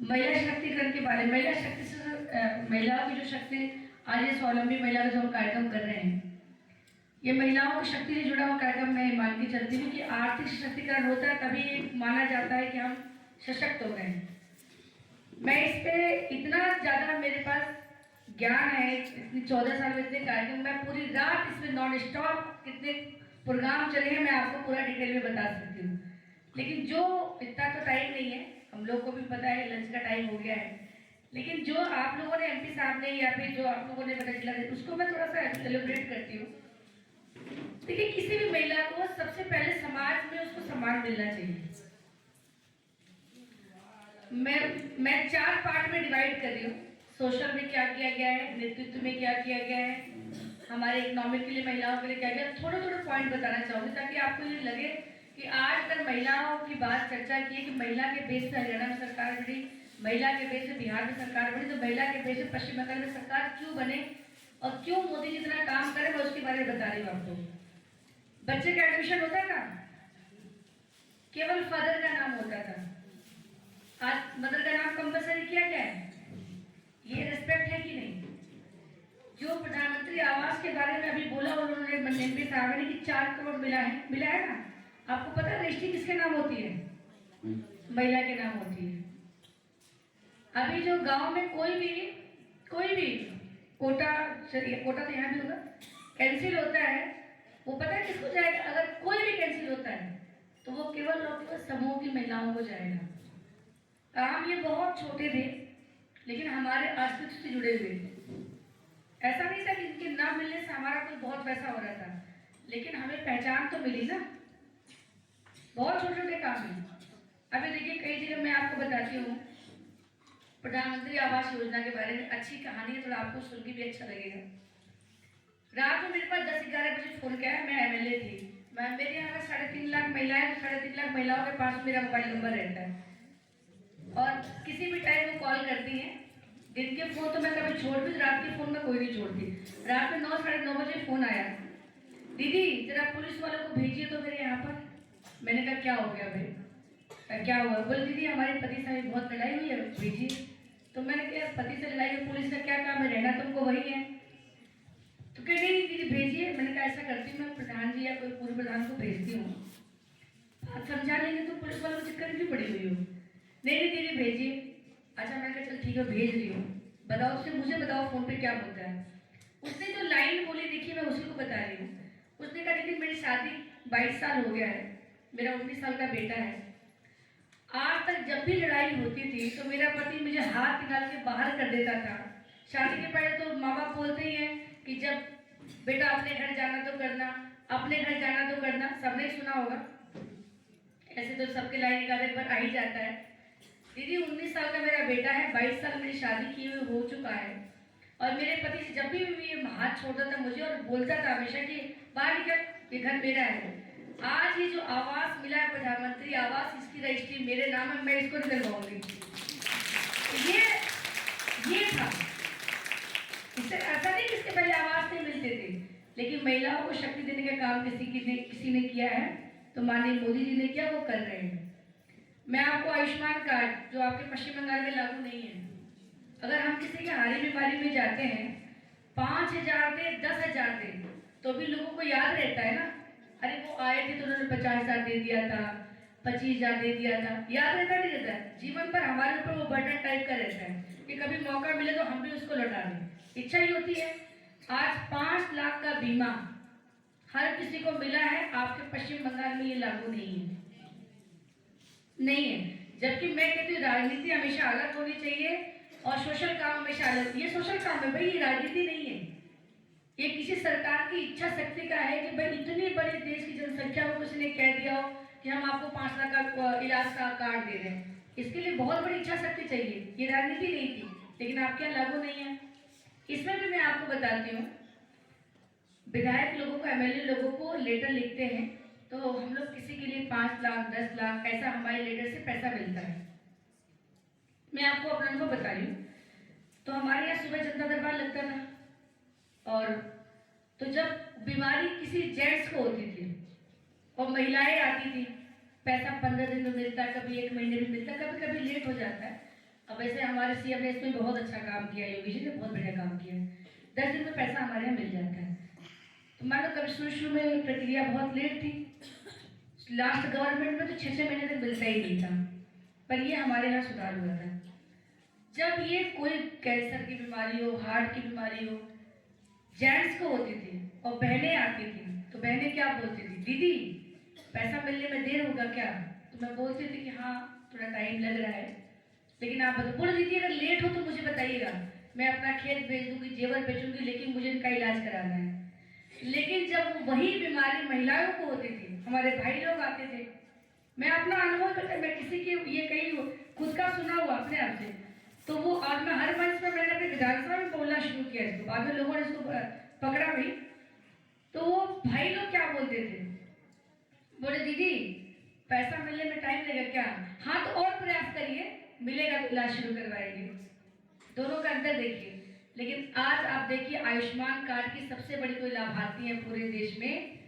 महिला शक्तिकरण के बारे में, महिला शक्ति से महिलाओं की जो शक्ति, आज ये स्वावलंबी महिला का जो हम कार्यक्रम कर रहे हैं, ये महिलाओं की शक्ति से जुड़ा हुआ कार्यक्रम मैं मान के चलती हूँ कि आर्थिक सशक्तिकरण होता है तभी माना जाता है कि हम सशक्त हो गए हैं। मैं इस पे इतना ज़्यादा मेरे पास ज्ञान है, इतनी 14 साल में इतने कार्यक्रम, मैं पूरी रात इसमें नॉन स्टॉप कितने प्रोग्राम चले हैं मैं आपको पूरा डिटेल में बता सकती हूँ। लेकिन जो इतना तो टाइम नहीं है, हम लोग को भी पता है लंच का टाइम हो गया है, लेकिन जो आप लोगों ने एमपी साहब ने या फिर जो आप लोगों ने पता चला उसको मैं थोड़ा सा एलिब्रेट करती हूँ। देखिए, किसी भी महिला को सबसे पहले समाज में उसको सम्मान मिलना चाहिए। मैं 4 पार्ट में डिवाइड कर रही हूँ। सोशल में क्या किया गया है, नेतृत्व में क्या किया गया है, हमारे इकोनॉमिक के लिए महिलाओं के लिए क्या किया, थोड़े थोड़े पॉइंट बताना चाहूँगी ताकि आपको ये लगे कि आज अगर महिलाओं की बात चर्चा की है कि महिला के बेस से हरियाणा में सरकार बनी, महिला के बेस से बिहार में सरकार बनी, तो महिला के बेस से पश्चिम बंगाल में सरकार क्यों बने और क्यों मोदी जी इतना काम करे, मैं उसके बारे में बता रही हूँ आपको। बच्चे का एडमिशन होता था, केवल फादर का नाम होता था, आज मदर का नाम कंपलसरी किया गया है। ये रिस्पेक्ट है कि नहीं? जो प्रधानमंत्री आवास के बारे में अभी बोला उन्होंने एमपी साहब ने कि 4 करोड़ मिला है ना, आपको पता है रजिस्ट्री किसके नाम होती है? महिला के नाम होती है। अभी जो गांव में कोई भी कोटा तो यहाँ भी होगा, कैंसिल होता है, वो पता है किसको जाएगा? अगर कोई भी कैंसिल होता है तो वो केवल और केवल समूह की महिलाओं को जाएगा। काम ये बहुत छोटे थे लेकिन हमारे अस्तित्व से जुड़े हुए थे। ऐसा नहीं था कि इनके ना मिलने से हमारा कोई बहुत पैसा हो रहा था, लेकिन हमें पहचान तो मिली ना। बहुत छोटे छोटे काम है। अभी देखिए, कई जगह मैं आपको बताती हूँ प्रधानमंत्री आवास योजना के बारे में, अच्छी कहानी है, थोड़ा आपको सुन के भी अच्छा लगेगा। रात में मेरे पास 10-11 बजे फोन किया है, मैं एमएलए थी, मेरे यहाँ 3.5 लाख महिलाएं, तो 3.5 लाख महिलाओं के पास मेरा मोबाइल नंबर रहता है और किसी भी टाइम वो कॉल करती हैं। दिन के फोन तो मैं कभी छोड़ भी, रात के फोन में कोई नहीं छोड़ती। रात में 9-9:30 बजे फोन आया, दीदी जरा पुलिस वालों को भेजिए तो मेरे यहाँ पर। मैंने कहा क्या हो गया भाई, क्या हुआ? बोले दीदी हमारे पति से बहुत लड़ाई हुई है, भेजिए। तो मैंने कहा पति से लड़ाई में पुलिस का क्या काम है, रहना तुमको वही है। तो कह नहीं दीदी भेजिए। मैंने कहा ऐसा करती हूँ, मैं प्रधान जी या कोई पूर्व प्रधान को भेजती हूँ, आप समझा लेंगे तो पुलिस वालों को चक्कर क्यों पड़ी हुई हो? नहीं दीदी भेजिए। अच्छा, मैं कहा चल ठीक है भेज रही हूँ, बताओ उससे, मुझे बताओ फोन पे क्या बोलता है। उसने जो लाइन बोली देखिए, मैं उसी को बता रही हूँ। उसने कहा दीदी मेरी शादी 22 साल हो गया है, मेरा 19 साल का बेटा है, आज तक जब भी लड़ाई होती थी तो मेरा पति मुझे हाथ निकाल के बाहर कर देता था। शादी के पहले तो माँ बाप बोलते ही हैं कि जब बेटा अपने घर जाना तो करना, अपने घर जाना तो करना, सबने सुना होगा। ऐसे तो सबके लाइन निकालने पर आ ही जाता है। दीदी 19 साल का मेरा बेटा है, 22 साल मेरी शादी की हुई हो चुका है, और मेरे पति से जब भी ये हाथ छोड़ता था मुझे और बोलता था हमेशा कि बाहर निकल, ये घर मेरा है। आज ये जो आवास मिला है प्रधानमंत्री आवास, इसकी रजिस्ट्री मेरे नाम है, मैं इसको निकलवाऊंगी। ये था। इससे ऐसा नहीं कि इसके पहले आवास नहीं मिलते थे, लेकिन महिलाओं को शक्ति देने का काम किसी ने किया है, तो माननीय मोदी जी ने किया, वो कर रहे हैं। मैं आपको आयुष्मान कार्ड जो आपके पश्चिम बंगाल में लागू नहीं है, अगर हम किसी की हारी बीमारी में जाते हैं 5,000 दे 10,000 दे तो भी लोगों को याद रहता है ना, अरे वो आए थे तो उन्होंने 50,000 दे दिया था, 25,000 दे दिया था, याद रहता नहीं रहता है। जीवन पर हमारे ऊपर वो बर्डन टाइप का रहता है कि कभी मौका मिले तो हम भी उसको लौटा दें, इच्छा ही होती है। आज 5 लाख का बीमा हर किसी को मिला है, आपके पश्चिम बंगाल में ये लागू नहीं है, नहीं है। जबकि मैं कहती हूँ राजनीति हमेशा अलग होनी चाहिए और सोशल काम हमेशा अलग। ये सोशल काम है भाई, ये राजनीति नहीं है। ये किसी सरकार की इच्छा शक्ति का है कि भाई इतनी बड़ी देश की जनसंख्या को किसी ने कह दिया हो कि हम आपको 5 लाख का इलाज का कार्ड दे रहे हैं, इसके लिए बहुत बड़ी इच्छा शक्ति चाहिए। ये राजनीति नहीं थी, लेकिन आपके यहाँ लागू नहीं है। इसमें भी मैं आपको बताती हूँ, विधायक लोगों को, एमएलए लोगों को लेटर लिखते हैं तो हम लोग किसी के लिए 5 लाख 10 लाख ऐसा हमारे लेटर से पैसा मिलता है। मैं आपको अपना अनुभव बता रही हूँ। तो हमारे यहाँ सुबह जनता दरबार लगता था, और तो जब बीमारी किसी जेंट्स को होती थी और महिलाएं आती थी, पैसा 15 दिन में मिलता, कभी 1 महीने में मिलता, कभी कभी लेट हो जाता है, अब वैसे हमारे सीएम ने इसमें बहुत अच्छा काम किया, योगी जी ने बहुत बढ़िया काम किया है। 10 दिन में पैसा हमारे यहाँ मिल जाता है। तो मान लो कभी शुरू में प्रक्रिया बहुत लेट थी, लास्ट गवर्नमेंट में तो 6-6 महीने तक मिलता ही नहीं था, पर ये हमारे यहाँ सुधार हुआ था। जब ये कोई कैंसर की बीमारी हो, हार्ट की बीमारी हो, जेंट्स को होती थी और बहनें आती थी, तो बहनें क्या बोलती थी, दीदी पैसा मिलने में देर होगा क्या? तो मैं बोलती थी कि हाँ थोड़ा टाइम लग रहा है, लेकिन आप बताओ। बोलो दीदी अगर लेट हो तो मुझे बताइएगा, मैं अपना खेत बेच दूंगी, जेवर बेचूंगी, लेकिन मुझे इनका इलाज कराना है। लेकिन जब वही बीमारी महिलाओं को होती थी, हमारे भाई लोग आते थे, मैं अपना अनुभव मैं किसी के ये कहीं खुद का सुना हुआ अपने आप से, तो वो आज मैं हर मंच पर मैंने अपने विधानसभा में बोलना शुरू किया इसको, बाद में लोगों ने इसको पकड़ा भी। तो वो भाई लोग क्या बोलते थे, बोले दीदी पैसा मिलने में टाइम लगेगा क्या? हाँ तो और प्रयास करिए, मिलेगा तो इलाज शुरू करवाएंगे। दोनों का अंतर देखिए। लेकिन आज आप देखिए आयुष्मान कार्ड की सबसे बड़ी कोई लाभार्थी है पूरे देश में,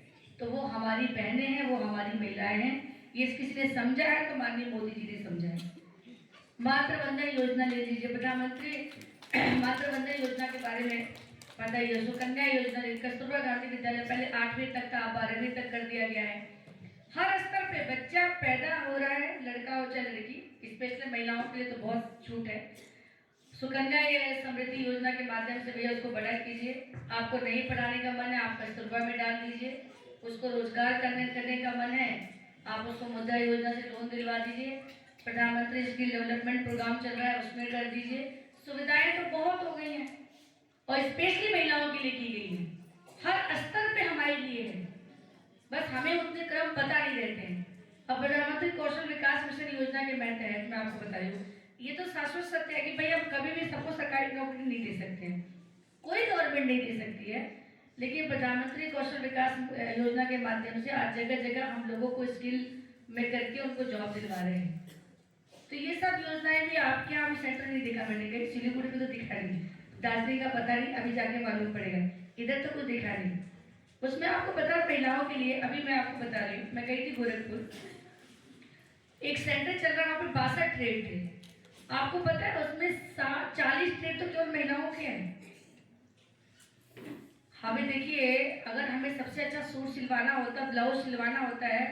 तो वो हमारी बहनें हैं, वो हमारी महिलाएं हैं। ये किसी ने समझा है तो माननीय मोदी जी ने समझा है। मातृ वंदन योजना ले लीजिए, प्रधानमंत्री मातृ वंदन योजना के बारे में बताइए। सुकन्या योजना, कस्तूरबा गांधी विद्यालय पहले 8वीं तक का 12वीं तक कर दिया गया है। हर स्तर पे बच्चा पैदा हो रहा है, लड़का हो चाहे लड़की, स्पेशली महिलाओं के लिए तो बहुत छूट है। सुकन्या समृद्धि योजना के माध्यम से भैया उसको बड़ा कीजिए। आपको नहीं पढ़ाने का मन है, आप कस्तूरबा में डाल दीजिए। उसको रोजगार करने का मन है, आप उसको मुद्रा योजना से लोन दिलवा दीजिए। प्रधानमंत्री स्किल डेवलपमेंट प्रोग्राम चल रहा है, उसमें कर दीजिए। सुविधाएं तो बहुत हो गई हैं और स्पेशली महिलाओं के लिए की गई है, हर स्तर पे हमारे लिए है, बस हमें उतने क्रम पता नहीं रहते हैं। अब प्रधानमंत्री कौशल विकास मिशन योजना के तहत मैं आपको बता रही हूँ, ये तो शाश्वत सत्य है कि भाई हम कभी भी सबको सरकारी नौकरी नहीं दे सकते हैं, कोई गवर्नमेंट नहीं दे सकती है। लेकिन प्रधानमंत्री कौशल विकास योजना के माध्यम से आज जगह जगह हम लोगों को स्किल में करके उनको जॉब दिलवा रहे हैं। तो ये सब योजनाएं भी आपके यहाँ सेंटर नहीं दिखा, मैंने कहीं सिलीगुड़ी में तो दिखा नहीं, दार्जिलिंग का पता नहीं, अभी जाके मालूम पड़ेगा, इधर तो कुछ दिखा नहीं। उसमें आपको पता महिलाओं के लिए, अभी मैं आपको बता रही हूँ, मैं गई थी गोरखपुर, एक सेंटर चल रहा है, वहाँ पर 62 ट्रेड थे। आपको पता है उसमें 40 ट्रेड तो केवल महिलाओं के हैं। हमें देखिए, अगर हमें सबसे अच्छा सूट सिलवाना होता, ब्लाउज सिलवाना होता है,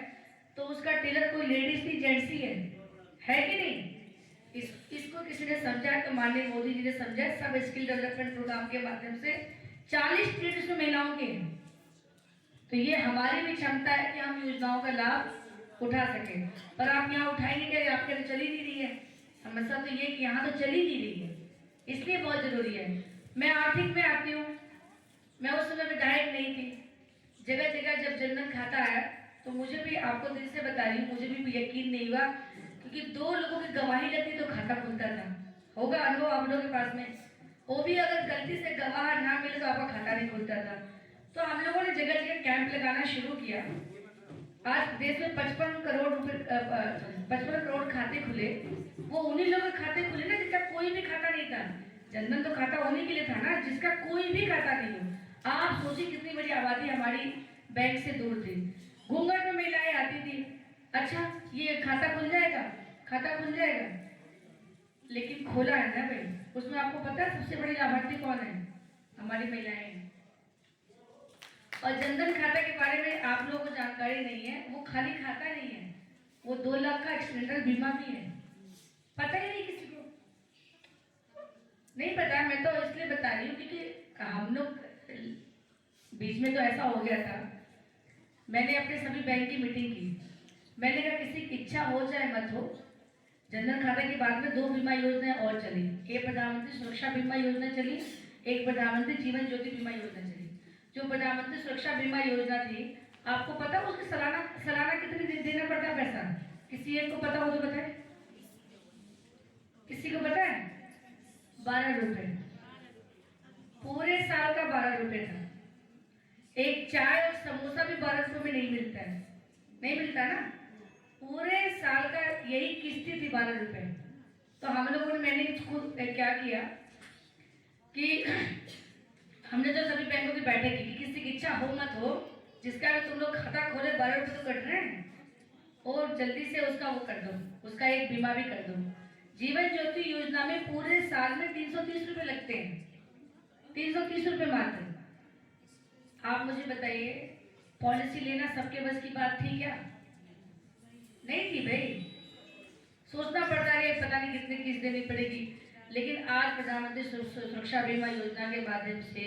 तो उसका टेलर कोई लेडीज नहीं जेंट्स ही है कि नहीं? इसको किसी ने समझा है तो माननीय मोदी जी ने समझा। सब स्किल डेवलपमेंट प्रोग्राम के माध्यम से 40 ट्रेड में महिलाओं के हैं। तो ये हमारी भी क्षमता है कि हम योजनाओं का लाभ उठा सकें, पर आप यहाँ उठाएंगे क्या? आपके तो चली नहीं रही है। समस्या तो ये कि यहाँ तो चली नहीं रही है, इसलिए बहुत जरूरी है। मैं आर्थिक में आती हूँ, मैं उस समय विधायक नहीं थी, जगह जगह जब जनधन खाता है तो मुझे भी, आपको दिल से बता रही हूँ, मुझे भी यकीन नहीं हुआ, क्योंकि 2 लोगों की गवाही लगती तो खाता खुलता था। होगा अनुभव आप लोगों के पास में, वो भी अगर गलती से गवाह ना मिले तो आपका खाता नहीं खुलता था। तो हम लोगों ने जगह जगह कैंप लगाना शुरू किया। आज देश में 55 करोड़ रुपए 55 करोड़ खाते खुले, वो उन्हीं लोगों के खाते खुले ना जिसका कोई भी खाता नहीं था। जनधन तो खाता होने के लिए था ना, जिसका कोई भी खाता नहीं हो। आप सोचिए कितनी बड़ी आबादी हमारी बैंक से दूर थी, घूंघट में महिलाएं आती थी, अच्छा ये खाता खुल जाएगा, खाता खुल जाएगा, लेकिन खोला है ना भाई। उसमें आपको पता है सबसे बड़ी लाभार्थी कौन है? हमारी महिलाएं हैं। और जनधन खाता के बारे में आप लोगों को जानकारी नहीं है, वो खाली खाता नहीं है, वो 2 लाख का एक्सीडेंटल बीमा भी है। पता ही नहीं किसी को, नहीं पता। मैं तो इसलिए बता रही हूँ क्योंकि हम लोग बीच में तो ऐसा हो गया था, मैंने अपने सभी बैंक की मीटिंग की, मैंने कहा किसी की इच्छा हो चाहे मत हो, जनधन खाता के बाद में 2 बीमा योजनाएं और चली। एक प्रधानमंत्री सुरक्षा बीमा योजना चली, एक प्रधानमंत्री जीवन ज्योति बीमा योजना चली। जो प्रधानमंत्री सुरक्षा बीमा योजना थी, आपको पता उसकी सालाना कितनी देना पड़ता है पैसा? किसी एक को पता हो तो बताए, किसी को पता है? 12 रुपए, पूरे साल का 12 रुपए था। एक चाय और समोसा भी 12 रुपए में नहीं मिलता है, नहीं मिलता ना, पूरे साल का यही किस्ती थी 12 रुपए। तो हम लोगों ने, मैंने खुद क्या किया कि हमने जो सभी बैंकों की बैठक की कि किसी की इच्छा हो मत हो, जिसका भी तुम लोग खाता खोले 12 रुपए तो कट रहे हैं, और जल्दी से उसका वो कर दो, उसका एक बीमा भी कर दो। जीवन ज्योति योजना में पूरे साल में 330 रुपए लगते हैं, 330 रुपए मात्र। आप मुझे बताइए, पॉलिसी लेना सबके बस की बात थी क्या? नहीं थी भाई, सोचना पड़ता है पता नहीं कितनी फीस देनी पड़ेगी। लेकिन आज प्रधानमंत्री सुरक्षा बीमा योजना के माध्यम से,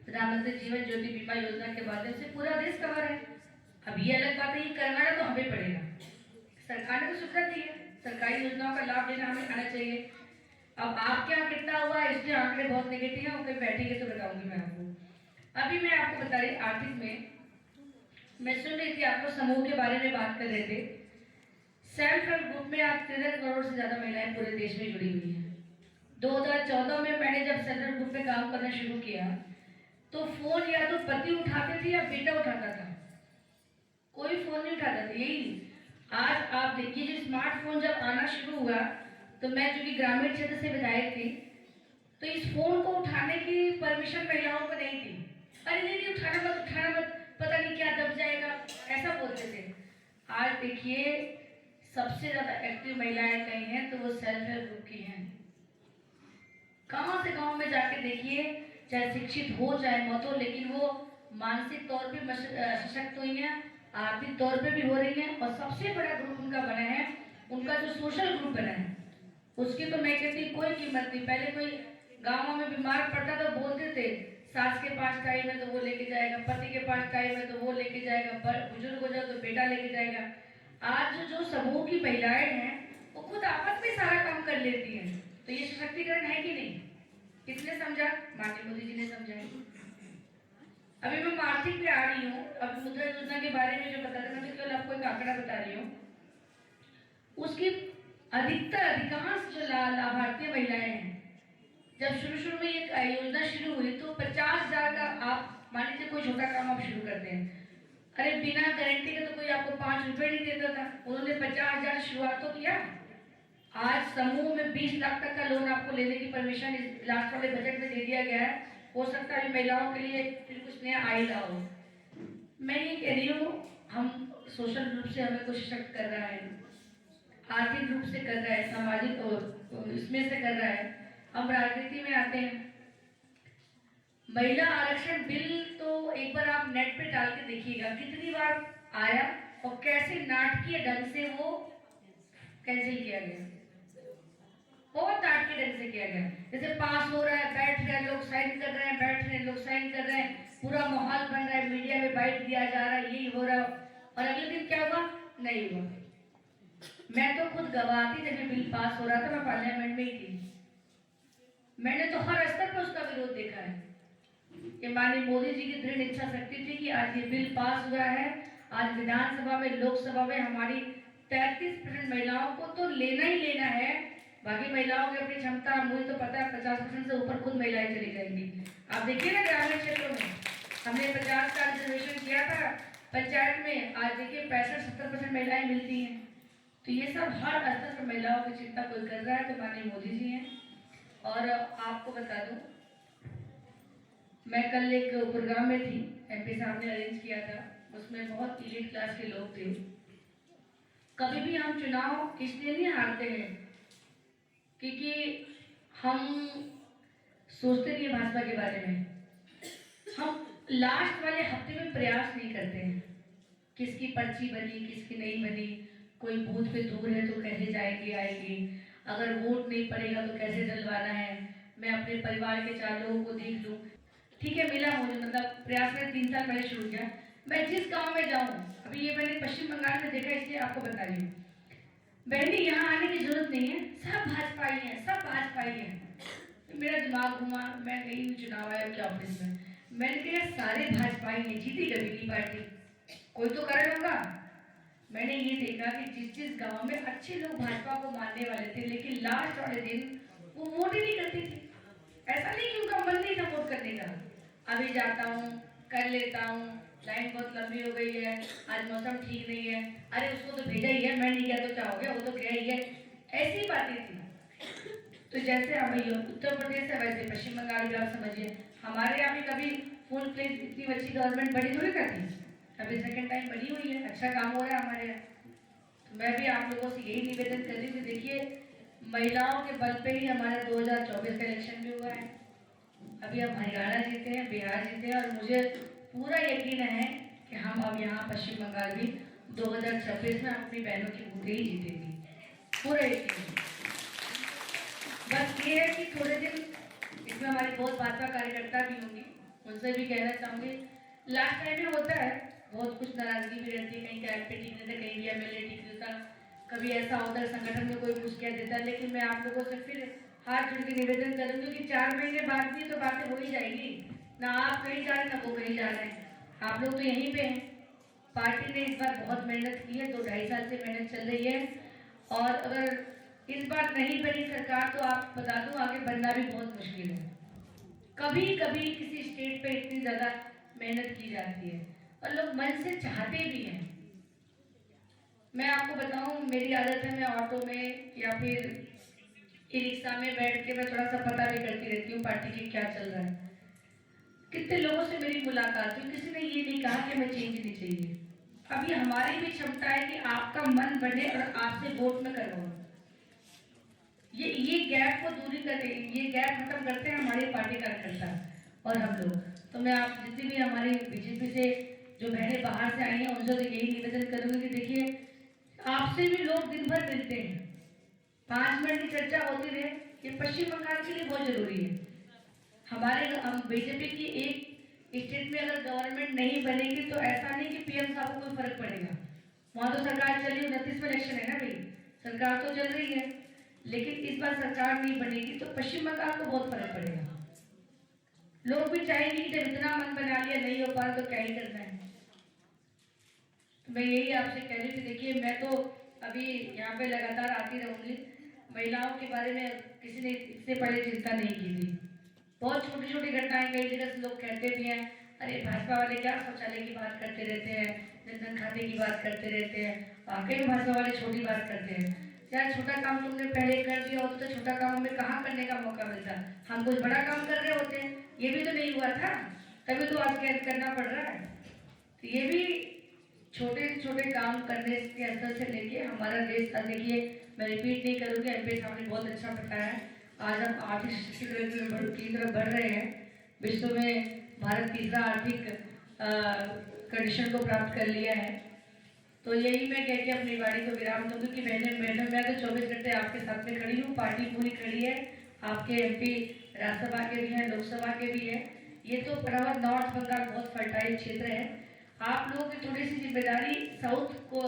प्रधानमंत्री जीवन ज्योति बीमा योजना के माध्यम से पूरा देश कवर है। अब ये अलग बात है, ये करवाना तो हमें पड़ेगा। सरकार ने तो सुविधा दी है, सरकारी योजनाओं का लाभ लेना हमें आना चाहिए। अब आपके यहाँ कितना हुआ है, इसलिए आंकड़े बहुत नेगेटिव है, उनके बैठेंगे तो बताऊंगी मैं आपको। अभी मैं आपको बता रही, आर्थिक में मैं सुन रही थी, आपको समूह के बारे में बात कर रहे थे। सेल्फ हेल्प ग्रुप में आज 13 करोड़ से ज्यादा महिलाएं पूरे देश में जुड़ी हुई हैं। 2014 में मैंने जब सेल्फ हेल्प ग्रुप में काम करना शुरू किया तो फोन या तो पति उठाते थे या बेटा उठाता था, कोई फोन नहीं उठाता था। यही आज आप देखिए, जो स्मार्टफोन जब आना शुरू हुआ तो मैं जो कि ग्रामीण क्षेत्र से विधायक थी, तो इस फोन को उठाने की परमिशन महिलाओं को नहीं थी। अरे नहीं उठाना मत, पता नहीं क्या दब जाएगा, ऐसा बोलते थे। आज देखिए, सबसे ज्यादा एक्टिव महिलाएं कहीं हैं तो वो सेल्फ हेल्प ग्रुप की हैं। गांव से गांव में जाके देखिए, चाहे शिक्षित हो चाहे मत हो, लेकिन वो मानसिक तौर पे सशक्त हुई हैं, आर्थिक तौर पे भी हो रही हैं। और सबसे बड़ा ग्रुप उनका बना है, उनका जो सोशल ग्रुप बना है, उसकी तो मैं कहती कोई कीमत नहीं। पहले कोई गाँव में बीमार पड़ता तो बोलते थे सास के पास टाइम है तो वो लेके जाएगा, पति के पास टाइम है तो वो लेके जाएगा, बुजुर्ग हो जाए तो बेटा लेके जाएगा। आज जो समूह की महिलाएं हैं वो खुद आपस में सारा काम कर लेती हैं, तो ये सशक्तिकरण है कि नहीं? किसने समझा? माननीय मोदी जी ने समझा है। अभी मैं आर्थिक पे आ रही हूँ। अब मुद्रा योजना के बारे में जो बता रहे, मैं केवल आपको एक आंकड़ा बता रही हूँ। उसकी अधिकांश जो लाभार्थी महिलाएं हैं, जब शुरू में ये योजना शुरू हुई तो 50,000 का, आप मान लीजिए कोई छोटा काम आप शुरू करते हैं, अरे बिना गारंटी के तो कोई आपको 5 रुपए नहीं देता था, उन्होंने 50,000 शुरुआत तो किया। आज समूह में 20 लाख तक का लोन आपको लेने की परमिशन लास्ट वाले बजट में दे दिया गया है। हो सकता है महिलाओं के लिए फिर कुछ नया आएगा हो। मैं ये कह रही हूँ, हम सोशल रूप से हमें कुछ सशक्त कर रहा है, आर्थिक रूप से कर रहा है, सामाजिक इसमें से कर रहा है। अब राजनीति में आते हैं। महिला आरक्षण बिल तो एक बार आप नेट पे डाल के देखिएगा कितनी बार आया और कैसे नाटकीय ढंग से वो कैंसिल किया गया, बहुत नाटकीय ढंग से किया गया। जैसे पास हो रहा है, बैठ रहे लोग साइन कर रहे हैं, बैठ रहे लोग साइन कर रहे हैं, पूरा माहौल बन रहा है, मीडिया में बाइट दिया जा रहा है, यही हो रहा है। और अगले दिन क्या हुआ? नहीं हुआ। मैं तो खुद गवाह थी, जब बिल पास हो रहा था, मैं पार्लियामेंट में ही थी। मैंने तो हर स्तर पर उसका विरोध देखा है कि माननीय मोदी जी की दृढ़ इच्छा शक्ति थी कि आज ये बिल पास हुआ है। आज विधानसभा में, लोकसभा में हमारी 33% महिलाओं को तो लेना ही लेना है। बाकी महिलाओं की अपनी क्षमता, मुझे तो पता है 50% से ऊपर खुद महिलाएं चली जाएंगी। आप देखिए ना, ग्रामीण क्षेत्रों में हमने 50 का रिजर्वेशन किया था पंचायत में, आज देखिए 65-70% महिलाएं मिलती हैं। तो ये सब हर स्तर पर महिलाओं की चिंता कोई कर रहा है तो माननीय मोदी जी हैं। और आपको बता दूं, मैं कल एक प्रोग्राम में थी, एमपी साहब ने अरेंज किया था, उसमें बहुत इलीट क्लास के लोग थे। कभी भी हम चुनाव इसलिए नहीं हारते हैं क्योंकि हम सोचते नहीं भाजपा के बारे में, हम लास्ट वाले हफ्ते में प्रयास नहीं करते हैं किसकी पर्ची बनी किसकी नहीं बनी, कोई बूथ पे दूर है तो कैसे जाएगी आएगी, अगर वोट नहीं पड़ेगा तो कैसे डलवाना है, मैं अपने परिवार के 4 लोगों को देख लूँ। ठीक है, मिला मुझे, मतलब प्रयास में 3 साल पहले शुरू किया। मैं जिस गांव में जाऊं, अभी ये मैंने पश्चिम बंगाल में देखा इसलिए आपको बता रही हूँ, बहनी यहाँ आने की जरूरत नहीं है, सब भाजपाई है, सब भाजपाई है। मेरा दिमाग घुमा, मैं गई चुनाव आयोग के ऑफिस में, मैंने कहा सारे भाजपाई है, जीती कभी नहीं पार्टी, कोई तो कारण होगा। मैंने ये देखा कि जिस गांव में अच्छे लोग भाजपा को मानने वाले थे, लेकिन लास्ट वाले दिन वो वोट ही नहीं करती थी। ऐसा नहीं कि उनका मन नहीं था वोट करने का, अभी जाता हूँ कर लेता हूँ, लाइन बहुत लंबी हो गई है, आज मौसम ठीक नहीं है, अरे उसको तो भेजा ही है, मैं नहीं गया तो क्या हो गया, वो तो गया ही है, ऐसी बातें थी। तो जैसे हमें उत्तर प्रदेश है वैसे पश्चिम बंगाल भी आप समझिए, हमारे यहाँ भी कभी फुल प्लेट इतनी अच्छी गवर्नमेंट बड़ी थोड़ी करती, अभी सेकेंड टाइम बनी हुई है, अच्छा काम हो रहा है हमारे यहाँ। तो मैं भी आप लोगों से यही निवेदन कर रही हूँ कि देखिए महिलाओं के बल पे ही हमारा 2024 का इलेक्शन भी हुआ है। अभी हम हरियाणा जीते हैं, बिहार जीते हैं, और मुझे पूरा यकीन है कि हम अब यहाँ पश्चिम बंगाल भी 2026 में अपनी बहनों की बूथे ही जीतेंगे, पूरा यकीन है। बस ये है कि थोड़े दिन इसमें हमारी बहुत भाजपा कार्यकर्ता भी होंगी, उनसे भी कहना चाहूँगी, लास्ट टाइम में होता है बहुत कुछ नाराजगी भी रहती है, कहीं कैंप ठीक नहीं था, कहीं भी एमएलए ठीक नहीं था, कभी ऐसा होता है संगठन में कोई कुछ कह देता है। लेकिन मैं आप लोगों से फिर हाथ जोड़ के निवेदन करूंगी कि 4 महीने बाद भी तो बातें हो ही जाएगी ना, आप कहीं जा रहे हैं ना वो कहीं जा रहे हैं, आप लोग तो यहीं पे हैं। पार्टी ने इस बार बहुत मेहनत की है, 2-2.5 साल से मेहनत चल रही है, और अगर इस बार नहीं बनी सरकार तो आप बता दूं आगे बनना भी बहुत मुश्किल है। कभी कभी किसी स्टेट पे इतनी ज्यादा मेहनत की जाती है और लोग मन से चाहते भी हैं। मैं आपको बताऊं, मेरी आदत है, मैं ऑटो में या फिर ई रिक्शा में बैठ के मैं थोड़ा सा पता भी करती रहती हूँ पार्टी की क्या चल रहा है। कितने लोगों से मेरी मुलाकात हुई, किसी ने ये नहीं कहा कि हमें चेंज नहीं चाहिए। अभी हमारी भी क्षमता है कि आपका मन बने और आपसे वोट में करवाओ। ये गैप को दूरी करते, ये गैप खत्म करते हैं हमारी पार्टी कार्यकर्ता और हम लोग। तो मैं आप जितनी भी हमारी बीजेपी से जो बहनें बाहर से आई हैं उनसे तो यही निवेदन करूंगी कि देखिए, आपसे भी लोग दिन भर मिलते हैं, 5 मिनट की चर्चा होती रहे, ये पश्चिम बंगाल के लिए बहुत जरूरी है। हम बीजेपी की एक स्टेट में अगर गवर्नमेंट नहीं बनेगी तो ऐसा नहीं कि पीएम साहब को कोई फर्क पड़ेगा। वहां तो सरकार चली, 29 में इलेक्शन है ना भाई, सरकार तो चल रही है, लेकिन इस बार सरकार नहीं बनेगी तो पश्चिम बंगाल को बहुत फर्क पड़ेगा। लोग भी चाहेंगे कि जब इतना मन बना लिया नहीं हो पा रहा तो क्या ही करना है। तो मैं यही आपसे कह रही थी, देखिए मैं तो अभी यहाँ पे लगातार आती रहूंगी, महिलाओं के बारे में किसी ने इससे पहले चिंता नहीं की थी। बहुत छोटी छोटी घटनाएं कई जगह से लोग कहते भी हैं, अरे भाजपा वाले क्या शौचालय की बात करते रहते हैं, जनधन खाते की बात करते रहते हैं, वाकई में भाजपा वाले छोटी बात करते हैं। यार छोटा काम तुमने पहले कर दिया होता तो छोटा काम हमें कहाँ करने का मौका मिलता, हम कुछ बड़ा काम कर रहे होते हैं, ये भी तो नहीं हुआ था, तभी तो आज कैद करना पड़ रहा है। तो ये भी छोटे छोटे काम करने के स्तर से लेके हमारा देश, देखिए मैं रिपीट नहीं करूँगी, एमपी साहब ने बहुत अच्छा बताया है। आज हम आर्थिक सशक्तिकरण की तरफ बढ़ रहे हैं, विश्व में भारत तीसरा आर्थिक कंडीशन को प्राप्त कर लिया है। तो यही मैं कह के अपनी वाणी को विराम दूंगी कि बहने मैं तो 24 घंटे आपके साथ में खड़ी हूँ, पार्टी पूरी खड़ी है, आपके एमपी राज्यसभा के भी हैं, लोकसभा के भी हैं। ये तो बराबर नॉर्थ बंगाल बहुत फर्टाइल क्षेत्र है, आप लोगों की थोड़ी सी जिम्मेदारी साउथ को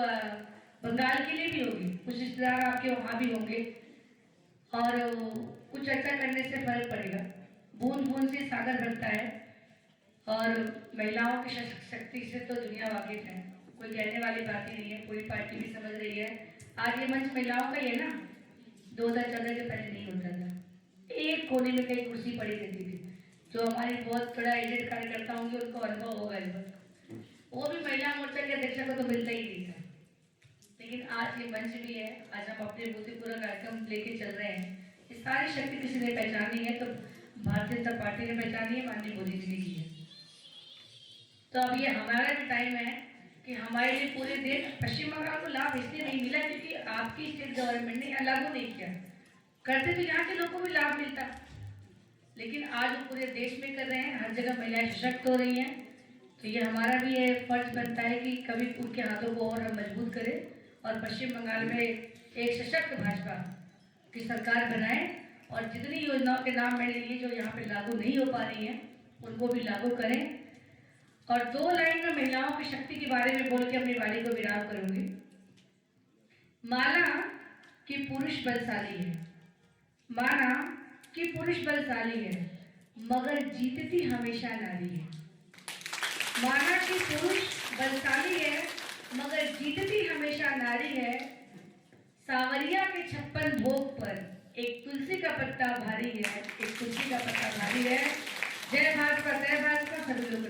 बंगाल के लिए भी होगी, कुछ रिश्तेदार आपके वहाँ भी होंगे और कुछ ऐसा करने से फर्क पड़ेगा। बूंद बूंद से सागर बनता है और महिलाओं की शक्ति से तो दुनिया वाकिफ है, कोई कहने वाली बात ही नहीं है, पूरी पार्टी भी समझ रही है। आज ये मंच महिलाओं का ही है ना, 2014 के पहले नहीं होता था, एक कोने में कहीं कुर्सी पड़ी रहती थी। जो हमारी बहुत बड़ा एजेंट कार्यकर्ता होंगे उनको अनुभव होगा इस वक्त, वो भी महिला मोर्चा के अध्यक्ष को तो मिलता ही नहीं था। लेकिन आज ये मंच भी है, आज हम अपने भूतिपूर्व कार्यक्रम लेके चल रहे हैं। ये सारी शक्ति किसी ने पहचानी है तो भारतीय जनता पार्टी ने पहचानी है, माननीय मोदी जी ने की है। तो अब ये हमारा भी टाइम है कि हमारे लिए पूरे देश, पश्चिम बंगाल को लाभ इसलिए नहीं मिला क्योंकि आपकी स्टेट गवर्नमेंट ने यहाँ लागू नहीं किया, करते तो यहाँ के लोगों को भी लाभ मिलता, लेकिन आज वो पूरे देश में कर रहे हैं, हर जगह महिलाएं सशक्त हो रही हैं। तो ये हमारा भी ये फर्ज बनता है कि कभी उनके हाथों को और हम मजबूत करें और पश्चिम बंगाल में एक सशक्त भाजपा की सरकार बनाएं और जितनी योजनाओं के नाम मैंने लिए जो यहाँ पे लागू नहीं हो पा रही हैं उनको भी लागू करें। और 2 लाइन में महिलाओं की शक्ति के बारे में बोल के अपनी वाणी को विराम करूंगी। माना कि पुरुष बलशाली है, माना कि पुरुष बलशाली है, मगर जीतती हमेशा नारी है। माना कि पुरुष बलशाली है मगर जीतती हमेशा नारी है, सावरिया के 56 भोग पर एक तुलसी का पत्ता भारी है, एक तुलसी का पत्ता भारी है। जय भाजपा, जय भाजपा, सभी लोग